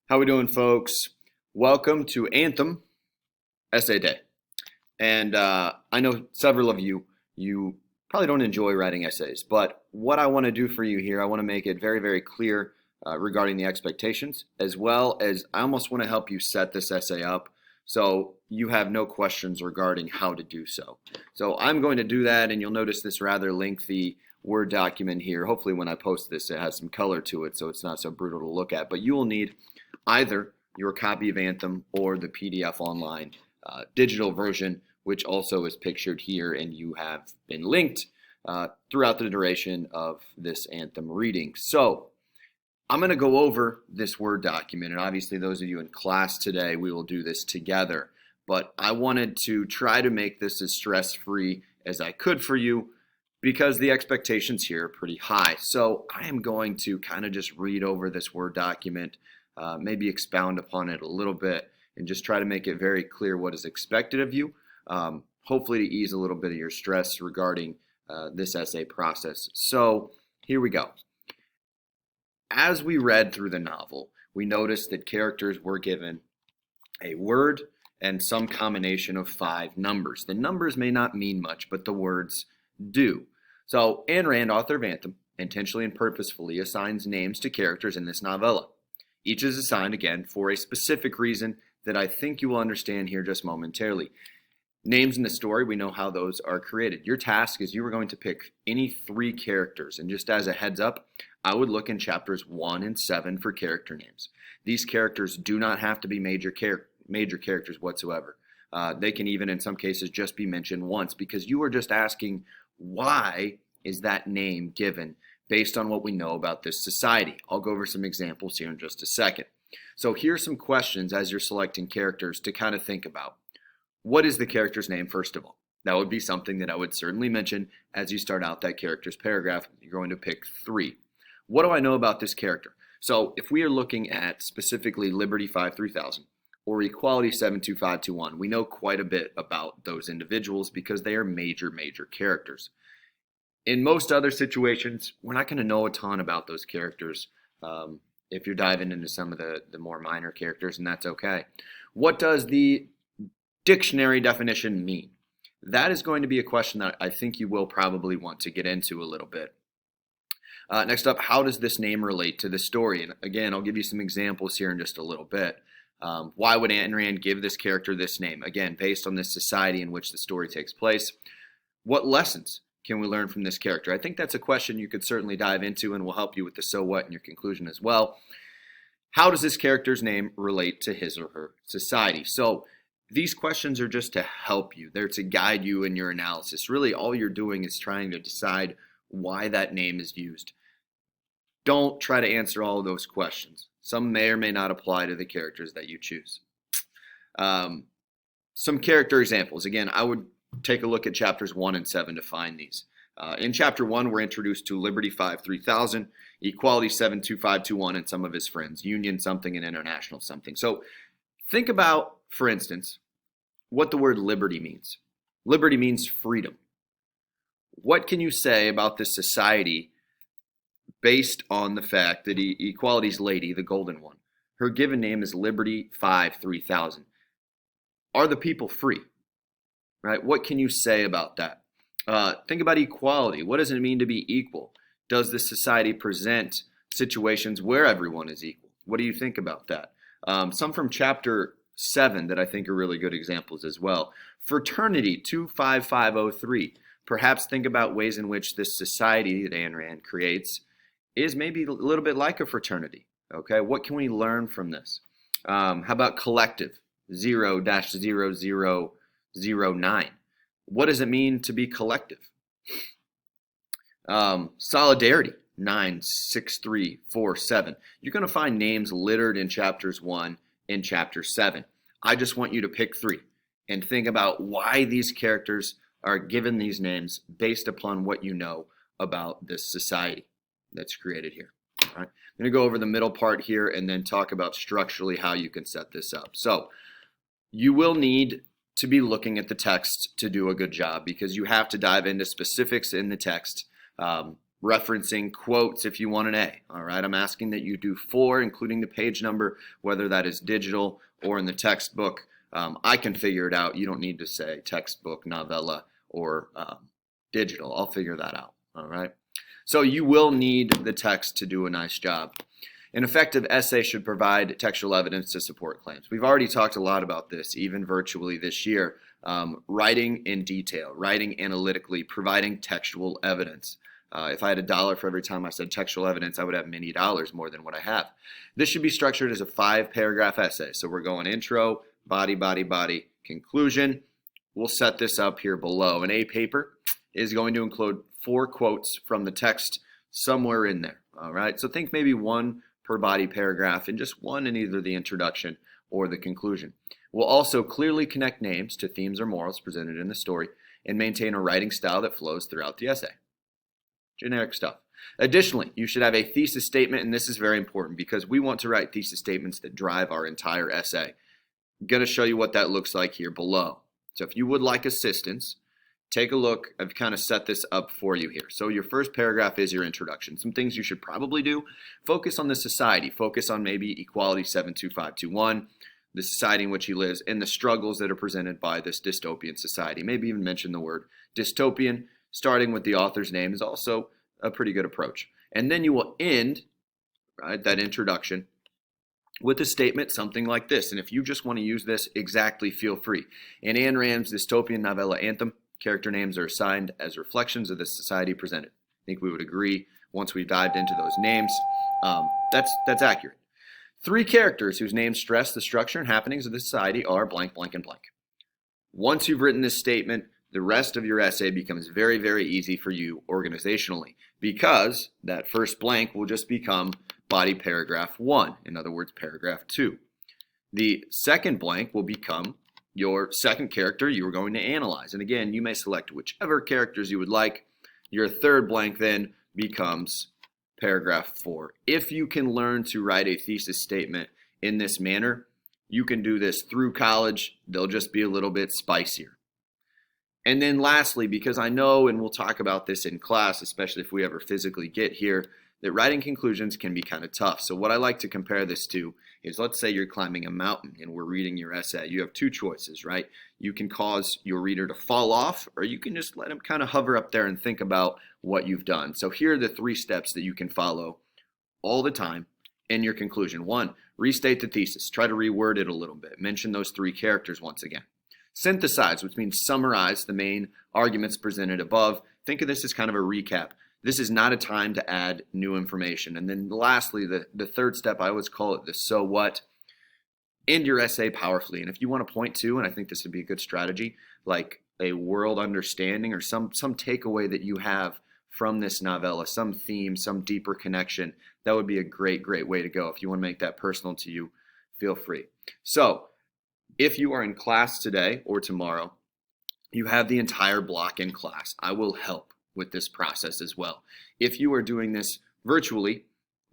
How we doing, folks? Welcome to Anthem Essay Day. And I know several of you probably don't enjoy writing essays, but what I want to do for you here, I want to make it very, very clear regarding the expectations, as well as I almost want to help you set this essay up so you have no questions regarding how to do so. So I'm going to do that, and you'll notice this rather lengthy Word document here. Hopefully when I post this, it has some color to it so it's not so brutal to look at, but you will need either your copy of Anthem or the PDF online digital version, which also is pictured here, and you have been linked throughout the duration of this Anthem reading. So I'm going to go over this Word document, and obviously those of you in class today, we will do this together. But I wanted to try to make this as stress-free as I could for you because the expectations here are pretty high. So I am going to kind of just read over this Word document, maybe expound upon it a little bit, and just try to make it very clear what is expected of you, hopefully to ease a little bit of your stress regarding this essay process. So here we go. As we read through the novel, we noticed that characters were given a word and some combination of 5 numbers. The numbers may not mean much, but the words do. So Ayn Rand, author of Anthem, intentionally and purposefully assigns names to characters in this novella. Each is assigned, again, for a specific reason that I think you will understand here just momentarily. Names in the story, we know how those are created. Your task is you are going to pick any 3 characters, and just as a heads up, I would look in chapters 1 and 7 for character names. These characters do not have to be major characters whatsoever. They can even, in some cases, just be mentioned once because you are just asking, why is that name given based on what we know about this society? I'll go over some examples here in just a second. So here's some questions as you're selecting characters to kind of think about. What is the character's name, first of all? That would be something that I would certainly mention as you start out that character's paragraph. You're going to pick 3. What do I know about this character? So if we are looking at specifically Liberty 53000 or Equality 72521, we know quite a bit about those individuals because they are major characters. In most other situations, we're not going to know a ton about those characters if you're diving into some of the more minor characters, and that's okay. What does the dictionary definition mean? That is going to be a question that I think you will probably want to get into a little bit. Next up, how does this name relate to the story? And again, I'll give you some examples here in just a little bit. Why would Ayn Rand give this character this name? Again, based on this society in which the story takes place. What lessons can we learn from this character? I think that's a question you could certainly dive into and will help you with the so what in your conclusion as well. How does this character's name relate to his or her society? So these questions are just to help you. They're to guide you in your analysis. Really, all you're doing is trying to decide why that name is used. Don't try to answer all of those questions. Some may or may not apply to the characters that you choose. Some character examples. Again, I would take a look at chapters 1 and 7 to find these. In chapter 1, we're introduced to Liberty 53000, Equality 72521, and some of his friends, Union something and International something. So think about, for instance, what the word liberty means. Liberty means freedom. What can you say about this society based on the fact that Equality's lady, the golden one, her given name is Liberty 53000? Are the people free? Right? What can you say about that? Think about equality. What does it mean to be equal? Does the society present situations where everyone is equal? What do you think about that? Some from chapter 7 that I think are really good examples as well. Fraternity 25503. Perhaps think about ways in which this society that Ayn Rand creates is maybe a little bit like a fraternity. Okay, what can we learn from this? How about collective 0-0009? What does it mean to be collective? Solidarity 96347. You're going to find names littered in chapters 1 and chapter 7. I just want you to pick 3 and think about why these characters are given these names based upon what you know about this society that's created here. All right. I'm going to go over the middle part here and then talk about structurally how you can set this up. So you will need to be looking at the text to do a good job because you have to dive into specifics in the text referencing quotes if you want an A. All right, I'm asking that you do 4, including the page number, whether that is digital or in the textbook. I can figure it out. You don't need to say textbook, novella, or digital. I'll figure that out. All right. So you will need the text to do a nice job. An effective essay should provide textual evidence to support claims. We've already talked a lot about this, even virtually this year. Writing in detail, writing analytically, providing textual evidence. If I had $1 for every time I said textual evidence, I would have many dollars more than what I have. This should be structured as a 5-paragraph essay. So we're going intro, body, body, body, conclusion. We'll set this up here below. An A paper is going to include 4 quotes from the text somewhere in there. All right, so think maybe 1 per body paragraph and just 1 in either the introduction or the conclusion. We'll also clearly connect names to themes or morals presented in the story and maintain a writing style that flows throughout the essay. Generic stuff. Additionally, you should have a thesis statement, and this is very important because we want to write thesis statements that drive our entire essay. I'm going to show you what that looks like here below. So if you would like assistance, take a look. I've kind of set this up for you here. So your first paragraph is your introduction. Some things you should probably do. Focus on the society. Focus on maybe Equality 72521, the society in which he lives, and the struggles that are presented by this dystopian society. Maybe even mention the word dystopian. Starting with the author's name is also a pretty good approach. And then you will end, right, that introduction with a statement something like this. And if you just want to use this exactly, feel free. In Ayn Rand's dystopian novella Anthem, character names are assigned as reflections of the society presented. I think we would agree once we dived into those names. That's accurate. 3 characters whose names stress the structure and happenings of the society are blank, blank, and blank. Once you've written this statement, the rest of your essay becomes very, very easy for you organizationally because that first blank will just become body paragraph 1. In other words, paragraph 2. The second blank will become your second character you are going to analyze. And again, you may select whichever characters you would like. Your third blank then becomes paragraph 4. If you can learn to write a thesis statement in this manner, you can do this through college. They'll just be a little bit spicier. And then lastly, because I know, and we'll talk about this in class, especially if we ever physically get here, that writing conclusions can be kind of tough. So what I like to compare this to is, let's say you're climbing a mountain and we're reading your essay. You have 2 choices, right? You can cause your reader to fall off, or you can just let him kind of hover up there and think about what you've done. So here are the 3 steps that you can follow all the time in your conclusion. 1, restate the thesis. Try to reword it a little bit. Mention those 3 characters once again. Synthesize, which means summarize the main arguments presented above. Think of this as kind of a recap. This is not a time to add new information. And then lastly, the third step, I always call it the so what. End your essay powerfully. And if you want to point to, and I think this would be a good strategy, like a world understanding or some takeaway that you have from this novella, some theme, some deeper connection, that would be a great, great way to go. If you want to make that personal to you, feel free. So if you are in class today or tomorrow, you have the entire block in class. I will help with this process as well. If you are doing this virtually,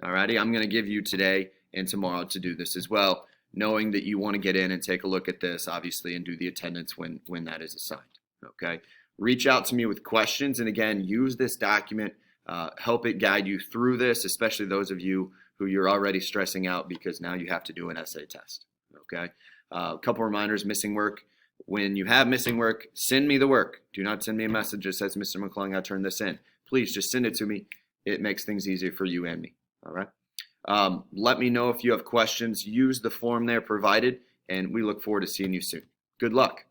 alrighty, I'm going to give you today and tomorrow to do this as well, knowing that you want to get in and take a look at this, obviously, and do the attendance when that is assigned. Okay, reach out to me with questions, and again, use this document, help it guide you through this, especially those of you who you're already stressing out because now you have to do an essay test. Okay, a couple reminders: missing work. When you have missing work, send me the work. Do not send me a message that says, Mr. McClung, I turned this in. Please just send it to me. It makes things easier for you and me. All right. Let me know if you have questions. Use the form there provided, and we look forward to seeing you soon. Good luck.